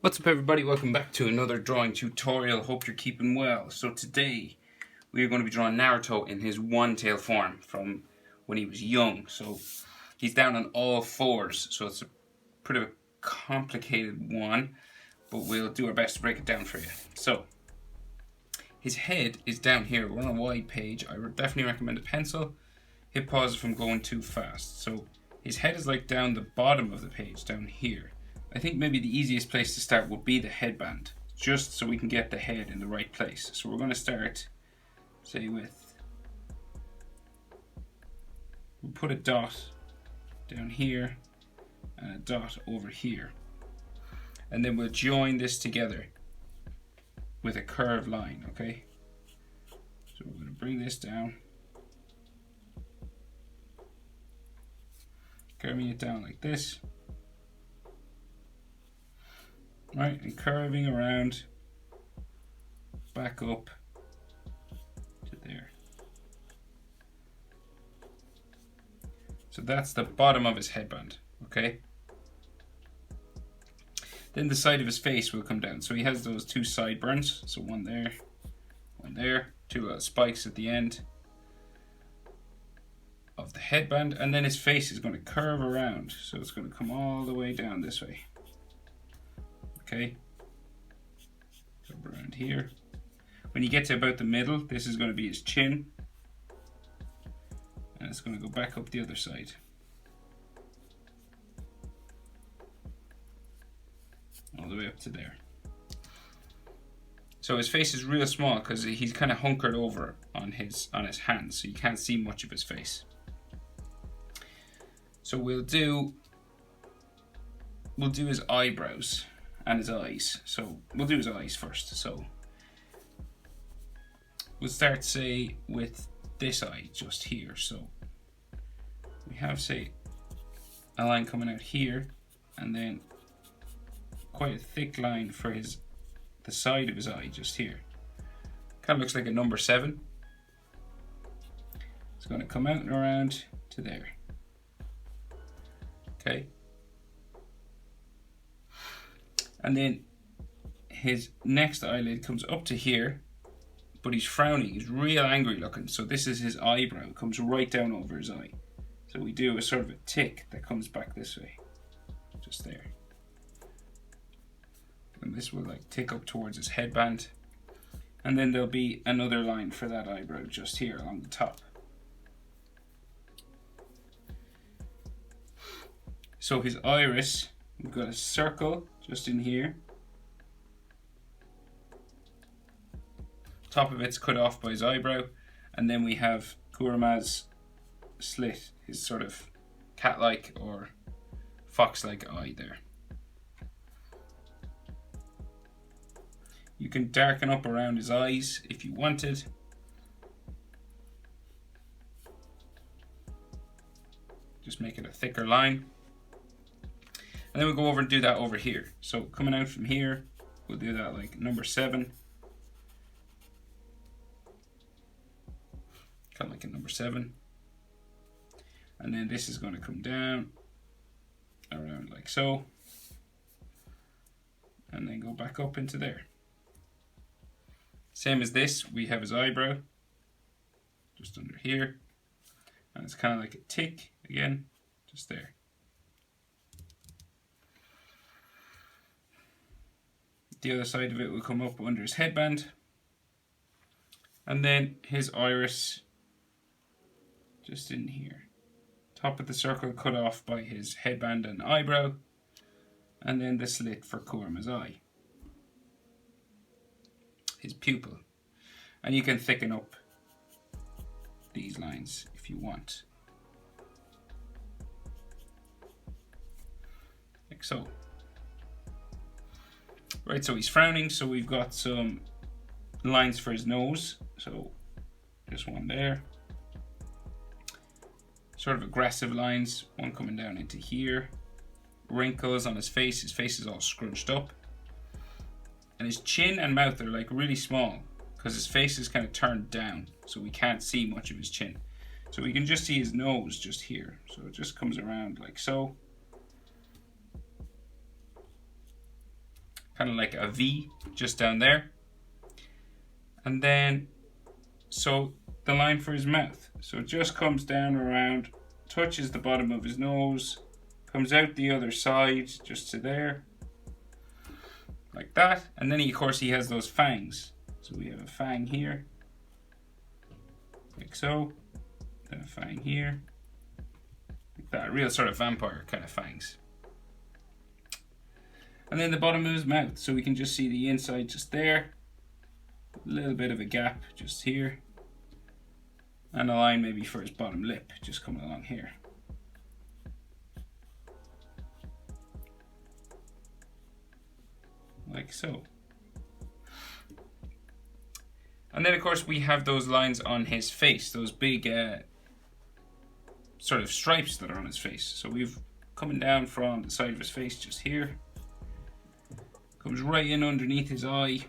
What's up everybody, welcome back to another drawing tutorial. Hope you're keeping well. So today we are going to be drawing Naruto in his one-tail form from when he was young. So he's down on all fours, so it's a pretty complicated one, but we'll do our best to break it down for you. So his head is down here. We're on a wide page. I would definitely recommend a pencil. Hit pause if I'm going too fast. So his head is like down the bottom of the page, down here. I think maybe the easiest place to start would be the headband, just so we can get the head in the right place. So we're going to start, say, with, we'll put a dot down here and a dot over here. And then we'll join this together with a curved line, okay? So we're going to bring this down, curving it down like this. Right, and curving around back up to there. So that's the bottom of his headband, okay? Then the side of his face will come down. So he has those two sideburns, so one there, two little spikes at the end of the headband, and then his face is going to curve around, so it's going to come all the way down this way. Okay, come around here. When you get to about the middle, this is going to be his chin, and it's going to go back up the other side. All the way up to there. So his face is real small because he's kind of hunkered over on his hands, so you can't see much of his face. So we'll do his eyebrows and his eyes. So we'll do his eyes first. So we'll start, say, with this eye just here. So we have, say, a line coming out here, and then quite a thick line for the side of his eye just here. Kind of looks like a number 7. It's going to come out and around to there. Okay. And then his next eyelid comes up to here, but he's frowning, he's real angry looking. So this is his eyebrow, comes right down over his eye. So we do a sort of a tick that comes back this way, just there. And this will like tick up towards his headband. And then there'll be another line for that eyebrow just here along the top. So his iris, we've got a circle just in here. Top of it's cut off by his eyebrow, and then we have Kurama's slit, his sort of cat-like or fox-like eye there. You can darken up around his eyes if you wanted. Just make it a thicker line. And then we'll go over and do that over here. So coming out from here, we'll do that like number 7. Kind of like a number 7. And then this is going to come down around like so. And then go back up into there. Same as this, we have his eyebrow just under here. And it's kind of like a tick again, just there. The other side of it will come up under his headband. And then his iris just in here. Top of the circle cut off by his headband and eyebrow. And then the slit for Kurama's eye. His pupil. And you can thicken up these lines if you want. Like so. Right, so he's frowning, so we've got some lines for his nose. So just one there. Sort of aggressive lines, one coming down into here. Wrinkles on his face is all scrunched up. And his chin and mouth are like really small because his face is kind of turned down, so we can't see much of his chin. So we can just see his nose just here. So it just comes around like so. kind of like a V just down there. And then, so the line for his mouth. So it just comes down around, touches the bottom of his nose, comes out the other side just to there, like that. And then of course he has those fangs. So we have a fang here, like so, then a fang here, like that, real sort of vampire kind of fangs. And then the bottom of his mouth, so we can just see the inside just there, a little bit of a gap just here, and a line maybe for his bottom lip just coming along here. Like so. And then of course we have those lines on his face, those big sort of stripes that are on his face. So we've coming down from the side of his face just here, comes right in underneath his eye.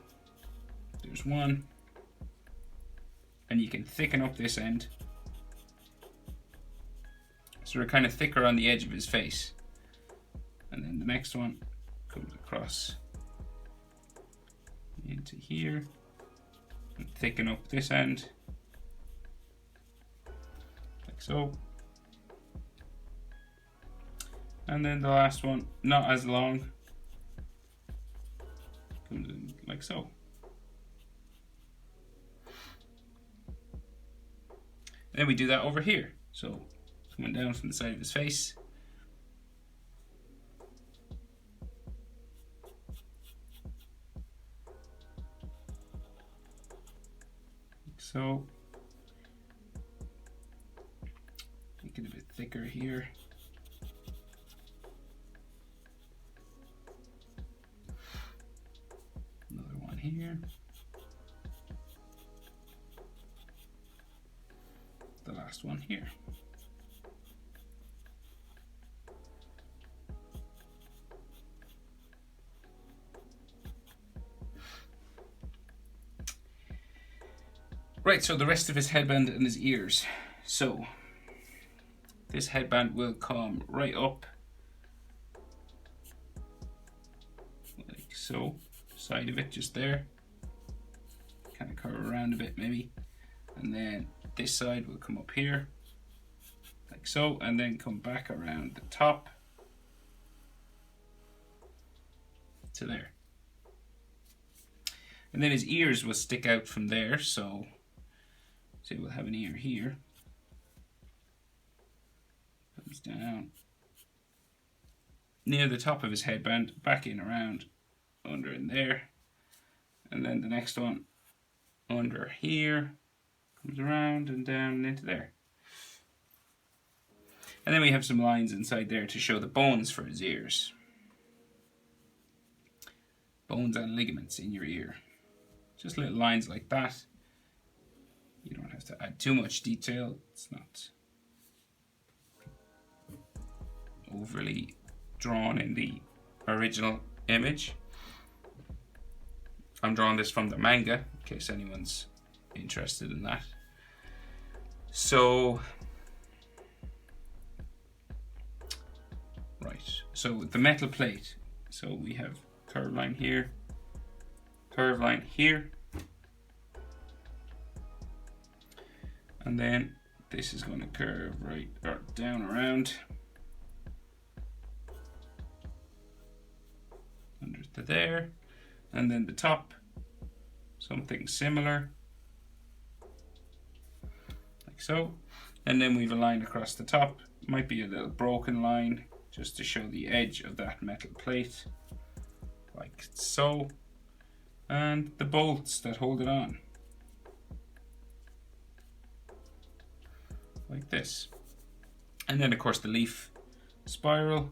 There's one, and you can thicken up this end, so they're kind of thicker on the edge of his face. And then the next one comes across into here and thicken up this end, like so. And then the last one, not as long, comes in like so. Then we do that over here. So coming down from the side of his face. Like so. Make it a bit thicker here. Another one here. The last one here. Right, so the rest of his headband and his ears. So this headband will come right up like so, side of it just there, kind of curve around a bit maybe, and then this side will come up here like so, and then come back around the top to there. And then his ears will stick out from there, so say we'll have an ear here, comes down near the top of his headband, back in around under in there, and then the next one under here, comes around and down and into there. And then we have some lines inside there to show the bones for his ears. Bones and ligaments in your ear. Just little lines like that. You don't have to add too much detail. It's not overly drawn in the original image. I'm drawing this from the manga, in case anyone's interested in that. So, right, so the metal plate. So we have curve line here, curve line here, and then this is going to curve right or down around under to there, and then the top, something similar, like so. And then we've a line across the top, might be a little broken line just to show the edge of that metal plate, like so, and the bolts that hold it on, like this. And then of course the leaf spiral,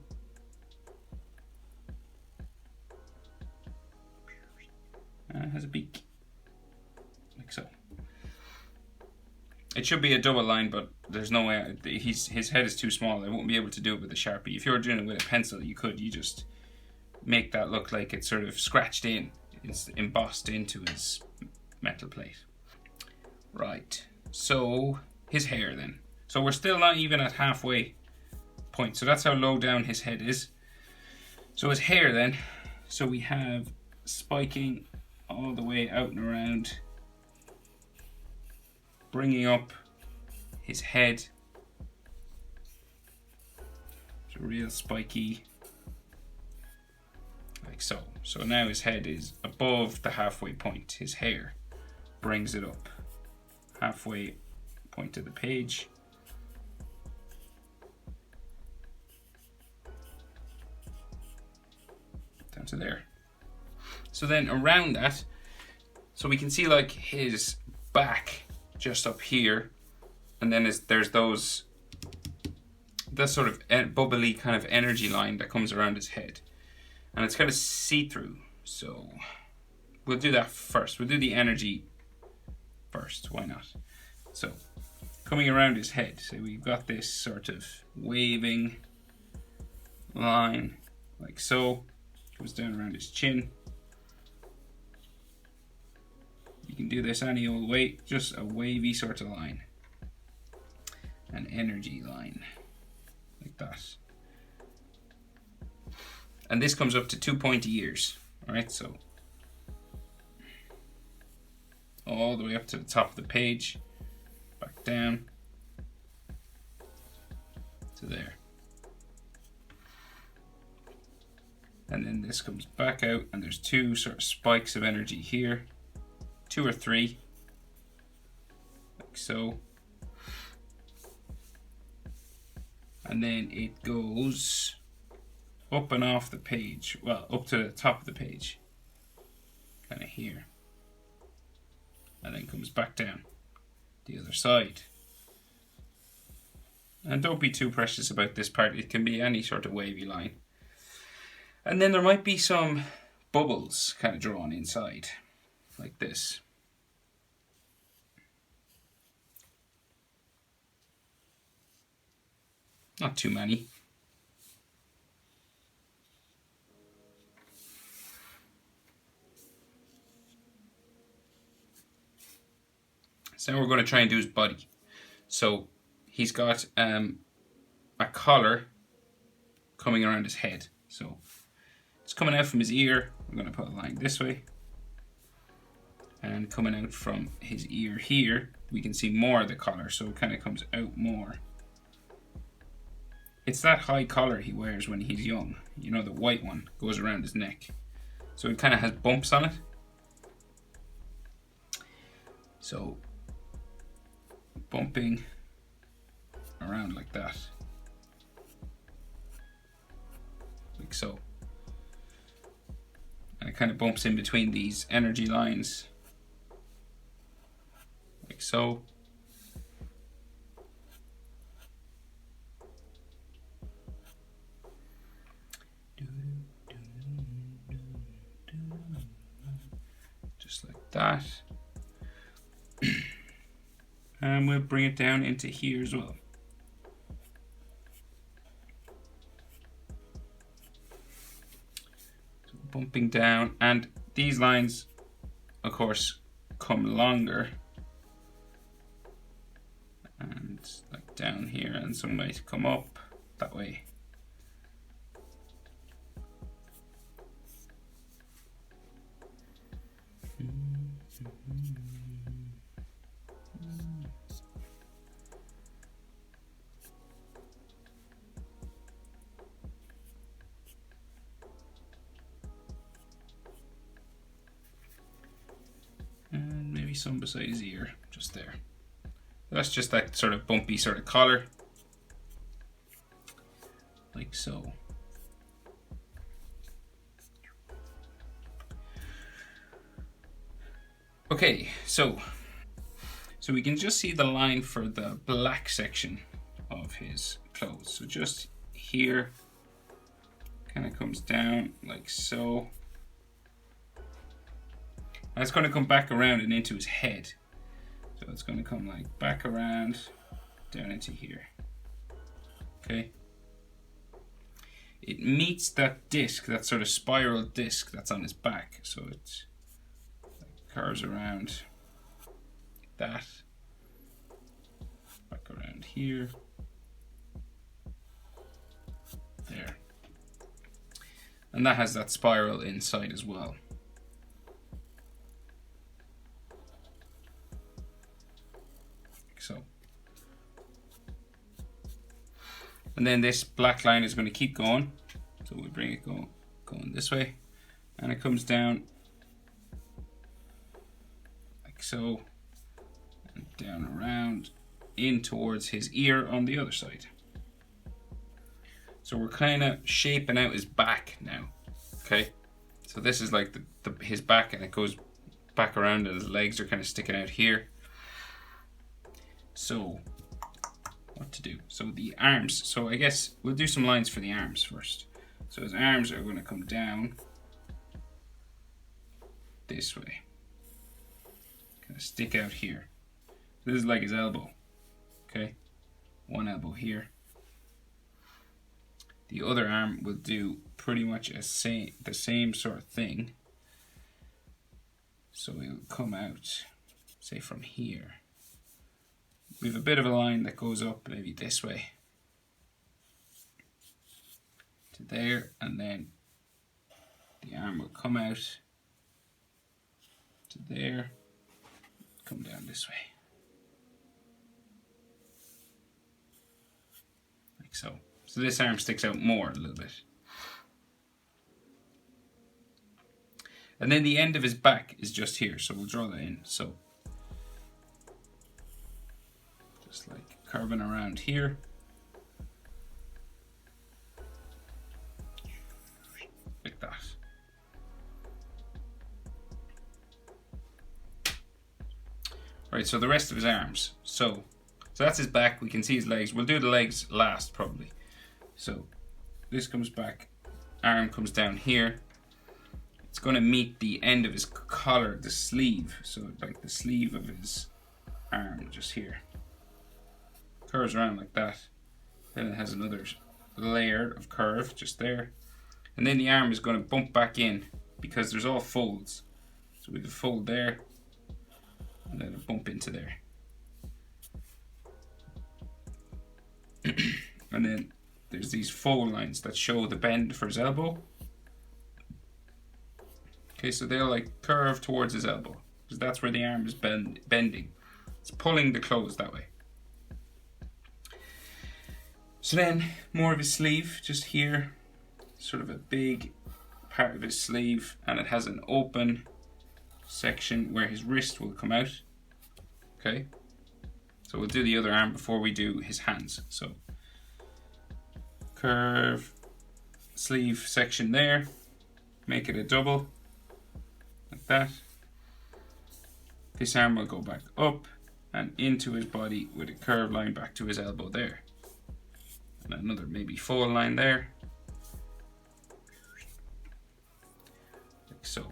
has a beak, like so. It should be a double line, but there's no way. His head is too small. I won't be able to do it with a Sharpie. If you were doing it with a pencil, you could. You just make that look like it's sort of scratched in. It's embossed into his metal plate. Right. So his hair then. So we're still not even at halfway point. So that's how low down his head is. So his hair then. So we have spiking all the way out and around, bringing up his head. It's a real spiky, like so. So now his head is above the halfway point. His hair brings it up halfway point of the page. Down to there. So then around that, so we can see like his back just up here, and then there's that sort of bubbly kind of energy line that comes around his head, and it's kind of see-through. So we'll do that first. We'll do the energy first. Why not? So coming around his head, so we've got this sort of waving line like so. Goes down around his chin. You can do this any old way, just a wavy sort of line, an energy line like that. And this comes up to 2 pointy ears. All right, so all the way up to the top of the page, back down to there. And then this comes back out, and there's 2 sort of spikes of energy here, 2 or 3, like so. And then it goes up and off the page, well, up to the top of the page, kind of here. And then comes back down the other side. And don't be too precious about this part, it can be any sort of wavy line. And then there might be some bubbles kind of drawn inside, like this. Not too many. So now we're going to try and do his body. So he's got a collar coming around his head. So it's coming out from his ear. We're going to put a line this way. And coming out from his ear here, we can see more of the collar, so it kind of comes out more. It's that high collar he wears when he's young. You know, the white one goes around his neck. So it kind of has bumps on it. So bumping around like that. Like so. And it kind of bumps in between these energy lines. Like so. Just like that. And we'll bring it down into here as well. So bumping down, and these lines, of course, come longer. And like down here, and some way to come up that way. And maybe some beside his ear, just there. That's just that sort of bumpy sort of collar. Like so. Okay, so we can just see the line for the black section of his clothes. So just here, kind of comes down like so. And it's going to come back around and into his head. So it's going to come like back around, down into here. Okay. It meets that disc, that sort of spiral disc that's on his back. So it curves around that, back around here, there. And that has that spiral inside as well. And then this black line is going to keep going. So we bring it going this way. And it comes down like so. And down around in towards his ear on the other side. So we're kind of shaping out his back now. Okay. So this is like his back, and it goes back around, and his legs are kind of sticking out here. So what to do? So the arms. So I guess we'll do some lines for the arms first. So his arms are going to come down this way. Kind of stick out here. This is like his elbow. Okay. One elbow here. The other arm will do pretty much the same sort of thing. So it will come out, say from here. We have a bit of a line that goes up maybe this way to there, and then the arm will come out to there, come down this way. Like so. So this arm sticks out more a little bit. And then the end of his back is just here, so we'll draw that in. So just like curving around here. Like that. Right, so the rest of his arms. So that's his back. We can see his legs. We'll do the legs last probably. So this comes back, arm comes down here. It's going to meet the end of his collar, the sleeve. So like the sleeve of his arm just here. Curves around like that. Then it has another layer of curve just there. And then the arm is going to bump back in because there's all folds. So we have a fold there and then a bump into there. And then there's these fold lines that show the bend for his elbow. Okay, so they'll like curve towards his elbow because that's where the arm is bending. It's pulling the clothes that way. So then more of his sleeve just here, sort of a big part of his sleeve, and it has an open section where his wrist will come out. Okay, so we'll do the other arm before we do his hands. So curve sleeve section there, make it a double like that. This arm will go back up and into his body with a curved line back to his elbow there, and another maybe fold line there like so.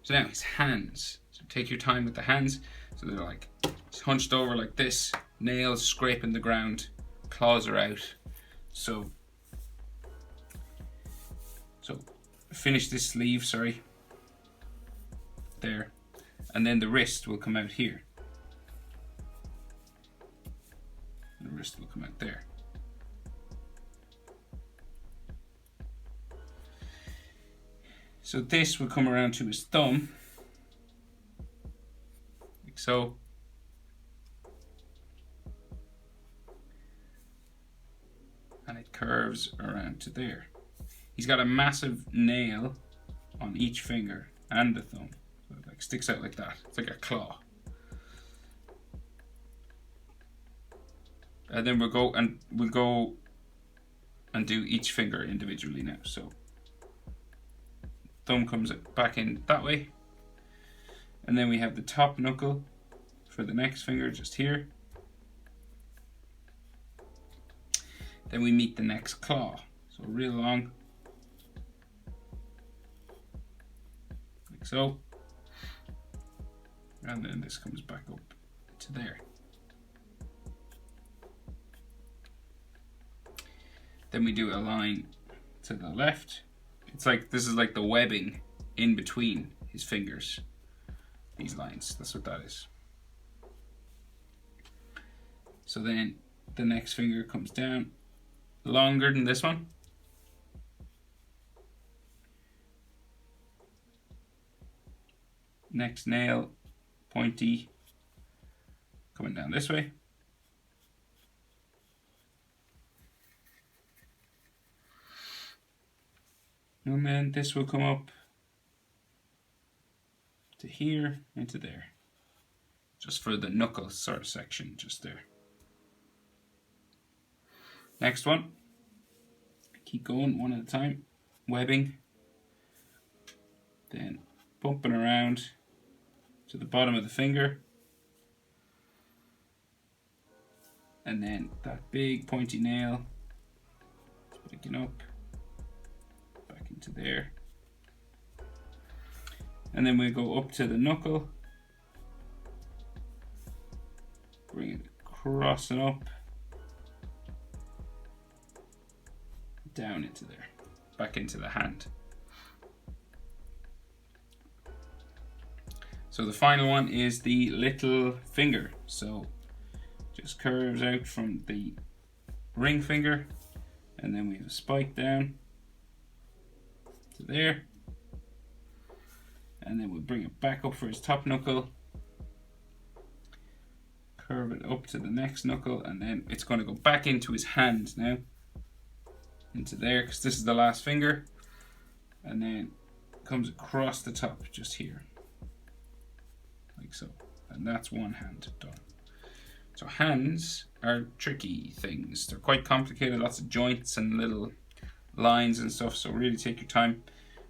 So now his hands, so take your time with the hands. So they're like hunched over like this, nails scraping the ground, claws are out. So finish this sleeve, sorry, there, and then the wrist will come out here. The wrist will come out there. So this will come around to his thumb, like so. And it curves around to there. He's got a massive nail on each finger and the thumb. So it like sticks out like that. It's like a claw. And then we'll go and do each finger individually now. So thumb comes back in that way. And then we have the top knuckle for the next finger just here. Then we meet the next claw. So real long. Like so. And then this comes back up to there. Then we do a line to the left. It's like, this is like the webbing in between his fingers. These lines, that's what that is. So then the next finger comes down, longer than this one. Next nail, pointy, coming down this way. And then this will come up to here and to there. Just for the knuckle sort of section, just there. Next one. Keep going one at a time. Webbing. Then bumping around to the bottom of the finger. And then that big pointy nail. Picking up. Back into there. And then we'll go up to the knuckle. Bring it across and up. Down into there. Back into the hand. So the final one is the little finger. So just curves out from the ring finger. And then we have a spike down to there. And then we'll bring it back up for his top knuckle. Curve it up to the next knuckle, and then it's going to go back into his hand now. Into there, because this is the last finger. And then comes across the top, just here. Like so. And that's one hand done. So hands are tricky things. They're quite complicated, lots of joints and little lines and stuff, so really take your time.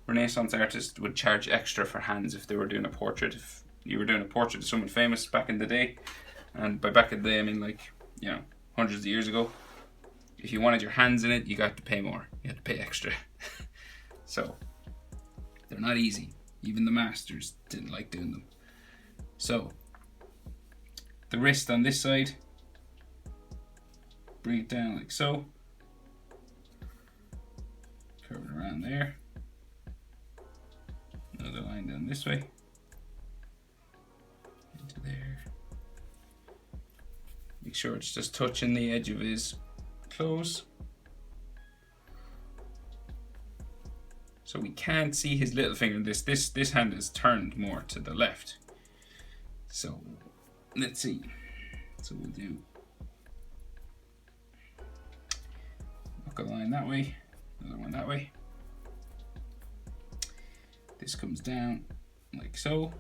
Renaissance artists would charge extra for hands if they were doing a portrait. If you were doing a portrait of someone famous back in the day, and by back in the day I mean like, you know, hundreds of years ago, if you wanted your hands in it, you got to pay more. You had to pay extra. So they're not easy. Even the masters didn't like doing them. So the wrist on this side, bring it down like so, curve it around there, another line down this way, into there. Make sure it's just touching the edge of his clothes. So we can't see his little finger. This hand is turned more to the left. So let's see. So we'll do a line that way, another one that way. This comes down like so,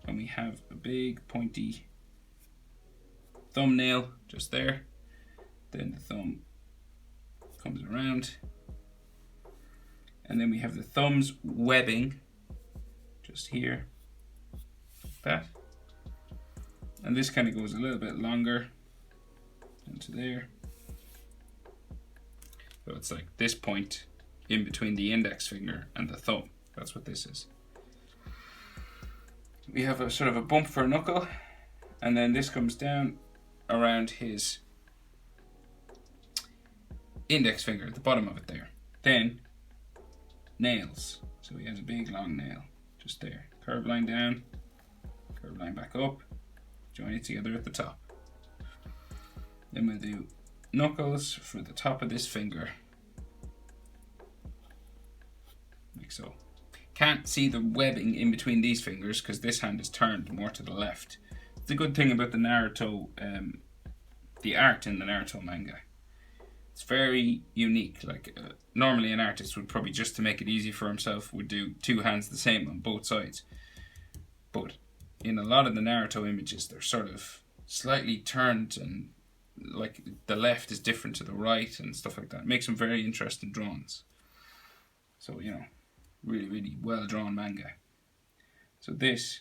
and we have a big pointy thumbnail just there. Then the thumb comes around, and then we have the thumb's webbing just here, like that. And this kind of goes a little bit longer into there. So it's like this point in between the index finger and the thumb. That's what this is. We have a sort of a bump for a knuckle, and then this comes down around his index finger at the bottom of it there. Then nails. So he has a big long nail just there. Curve line down, curve line back up, join it together at the top. Then we'll do knuckles for the top of this finger, like so. Can't see the webbing in between these fingers because this hand is turned more to the left. It's a good thing about the Naruto, the art in the Naruto manga. It's very unique. Like normally an artist would probably, just to make it easy for himself, would do two hands the same on both sides. But in a lot of the Naruto images, they're sort of slightly turned, and like the left is different to the right and stuff like that. It makes them very interesting drawings. So, you know, really, really well drawn manga. So this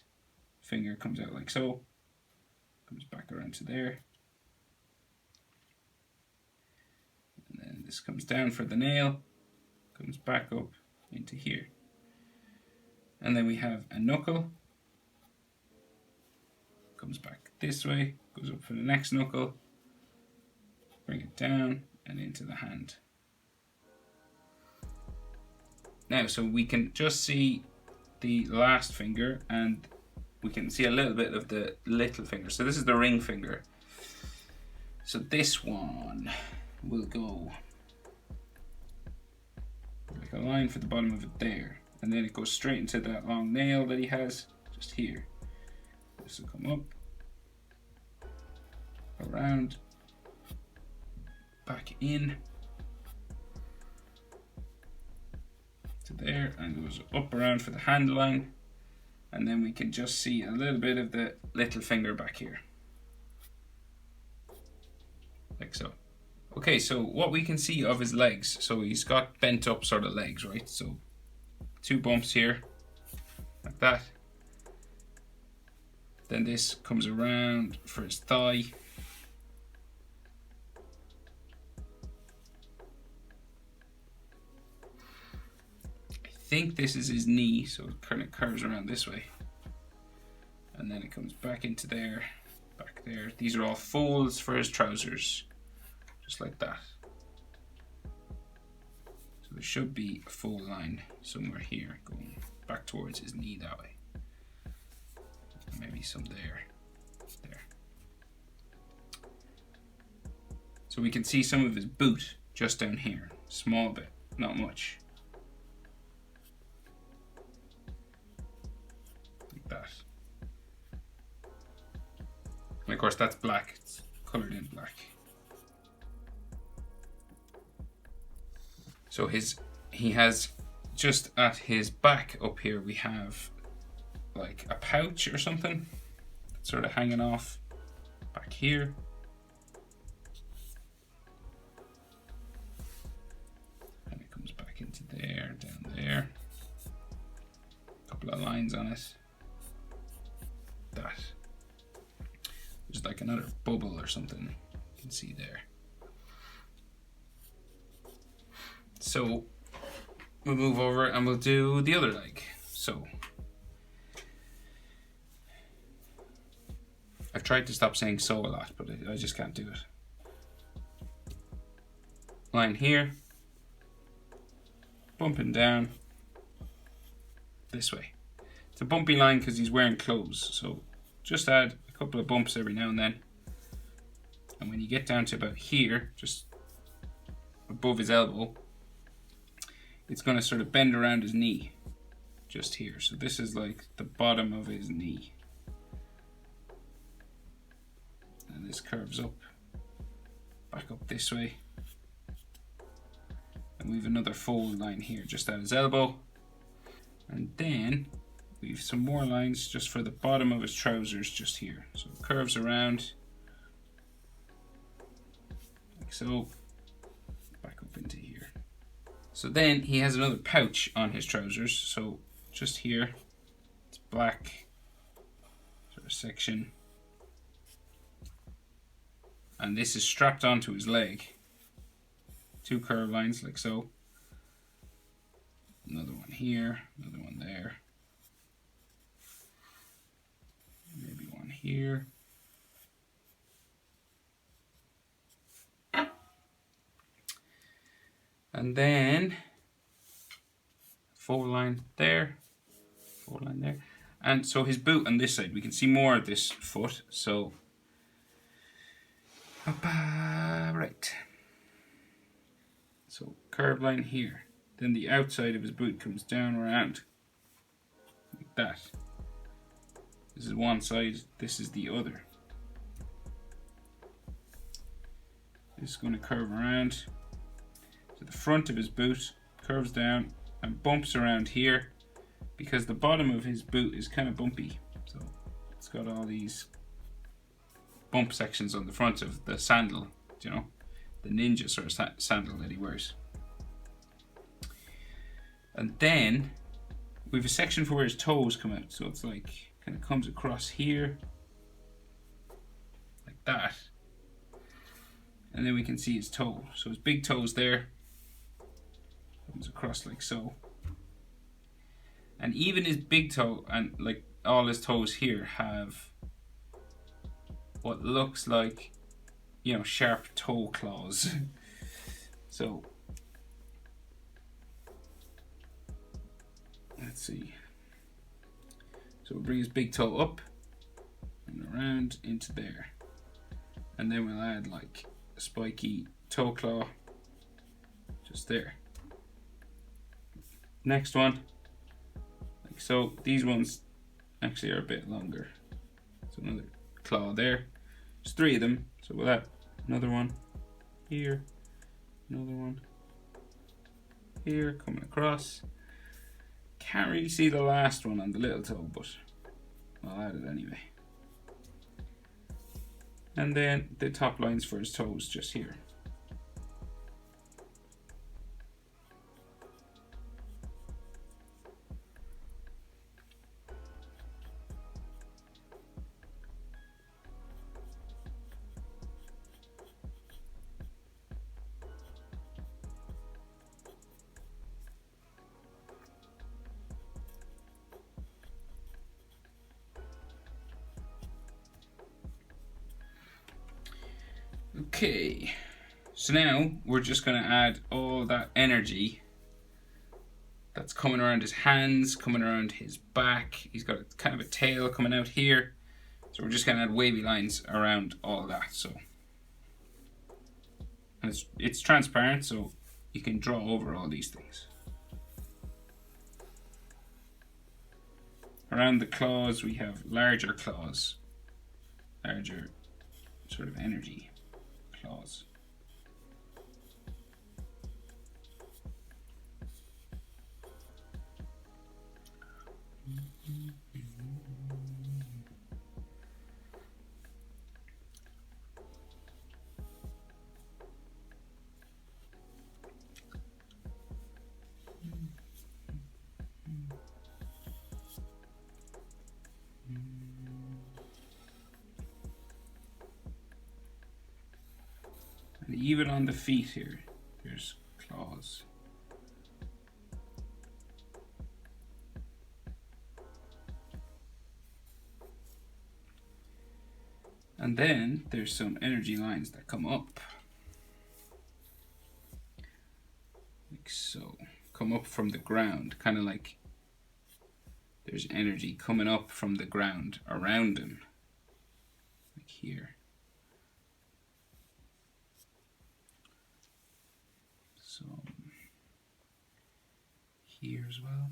finger comes out like so, comes back around to there. And then this comes down for the nail, comes back up into here. And then we have a knuckle, comes back this way, goes up for the next knuckle, bring it down and into the hand. Now, so we can just see the last finger, and we can see a little bit of the little finger. So this is the ring finger. So this one will go like a line for the bottom of it there, and then it goes straight into that long nail that he has just here. This will come up, around, back in, to there and goes up around for the hand line, and then we can just see a little bit of the little finger back here, like so. Okay, so what we can see of his legs, so he's got bent up sort of legs, right? So 2 bumps here, like that. Then this comes around for his thigh. I think this is his knee, so it kind of curves around this way. And then it comes back into there, back there. These are all folds for his trousers, just like that. So there should be a fold line somewhere here going back towards his knee that way. Maybe some there. So we can see some of his boot just down here, small bit, not much. Like that. And of course that's black, it's coloured in black. So he has, just at his back up here, we have like a pouch or something that's sort of hanging off back here. And it comes back into there, down there. A couple of lines on it. That. There's like another bubble or something you can see there. So we'll move over and we'll do the other leg. So I've tried to stop saying so a lot, but I just can't do it. Line here, bumping down this way. It's a bumpy line because he's wearing clothes, so just add a couple of bumps every now and then. And when you get down to about here, just above his elbow, it's going to sort of bend around his knee, just here. So this is like the bottom of his knee. And this curves up, back up this way. And we have another fold line here just at his elbow. And then we have some more lines just for the bottom of his trousers just here. So it curves around, like so, back up into here. So then he has another pouch on his trousers. So just here, it's black sort of section. And this is strapped onto his leg. 2 curved lines like so. Another one here, another one there. Maybe one here. And then fold line there, fold line there. And so his boot on this side, we can see more of this foot. So right. So curved line here. Then the outside of his boot comes down around like that. This is one side, this is the other. This is going to curve around to the front of his boot, curves down and bumps around here because the bottom of his boot is kind of bumpy. So it's got all these bump sections on the front of the sandal, you know, the ninja sort of sandal that he wears. And then we have a section for where his toes come out, so it's like kind of comes across here like that, and then we can see his toe. So his big toe's there, comes across like so, and even his big toe and like all his toes here have what looks like, you know, sharp toe claws. So let's see. So we'll bring his big toe up and around into there, and then we'll add like a spiky toe claw just there. Next one, like so. These ones actually are a bit longer, so another claw there. There's 3 of them, so we'll add another one here, another one here coming across, Can't really see the last one on the little toe, but I'll add it anyway. And then the top lines for his toes just here. Okay, so now we're just going to add all that energy that's coming around his hands, coming around his back. He's got kind of a tail coming out here. So we're just going to add wavy lines around all that. So, and it's transparent, so you can draw over all these things. Around the claws, we have larger claws, larger sort of energy claws. And even on the feet here, there's claws. And then there's some energy lines that come up. Like so. Come up from the ground, kind of like there's energy coming up from the ground around him. Like here. So here as well.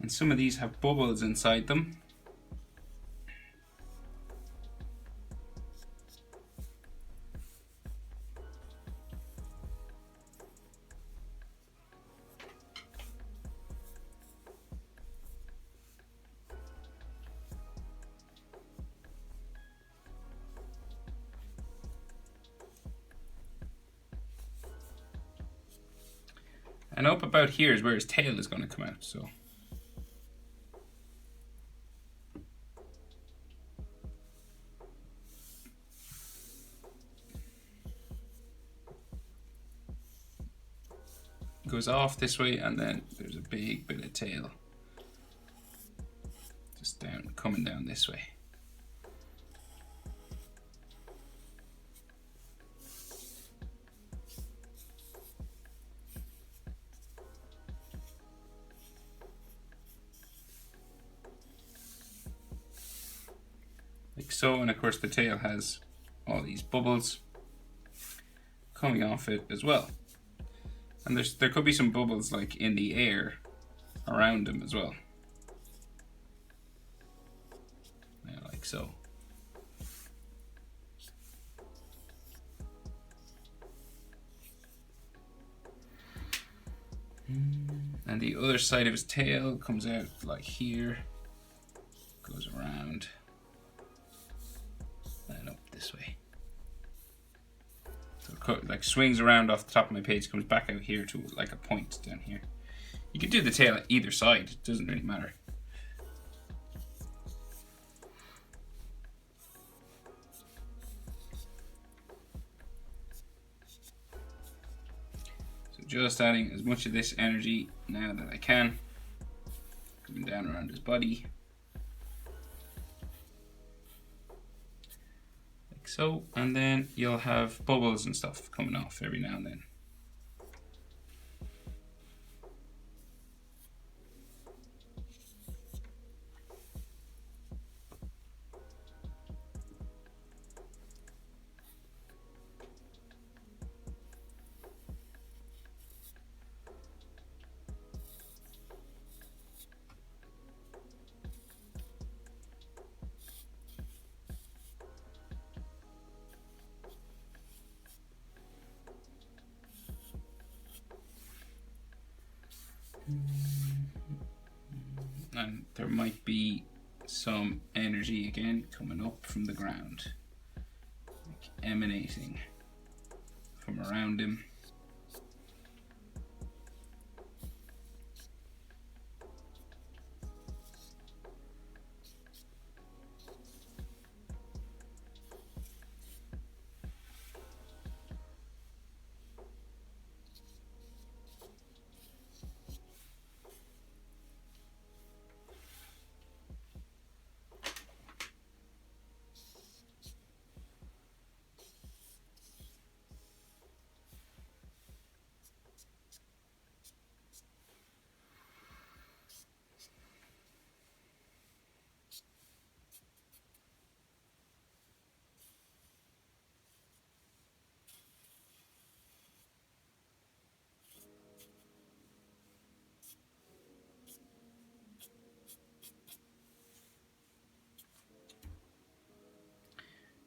And some of these have bubbles inside them. And up about here is where his tail is going to come out. So goes off this way, and then there's a big bit of tail just down, coming down this way. Like so, and of course the tail has all these bubbles coming off it as well. And there could be some bubbles like in the air around him as well. Yeah, like so. And the other side of his tail comes out like here, goes around, and up this way. Like swings around off the top of my page, comes back out here to like a point down here. You could do the tail at either side, it doesn't really matter. So just adding as much of this energy now that I can, coming down around his body. So, and then you'll have bubbles and stuff coming off every now and then. and there might be some energy again coming up from the ground, like emanating from around him.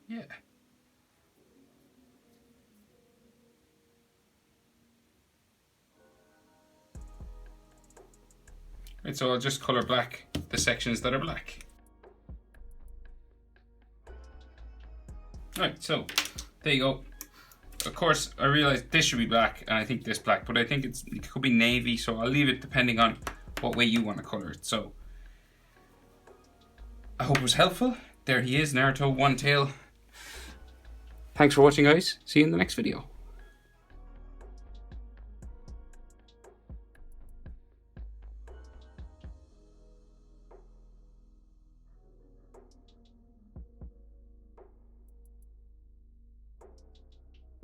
Yeah. Right, so I'll just color black the sections that are black. Right, so there you go. Of course, I realize this should be black, and I think this black, but I think it could be navy, so I'll leave it depending on what way you want to color it. So I hope it was helpful. There he is, Naruto One Tail. Thanks for watching, guys. See you in the next video.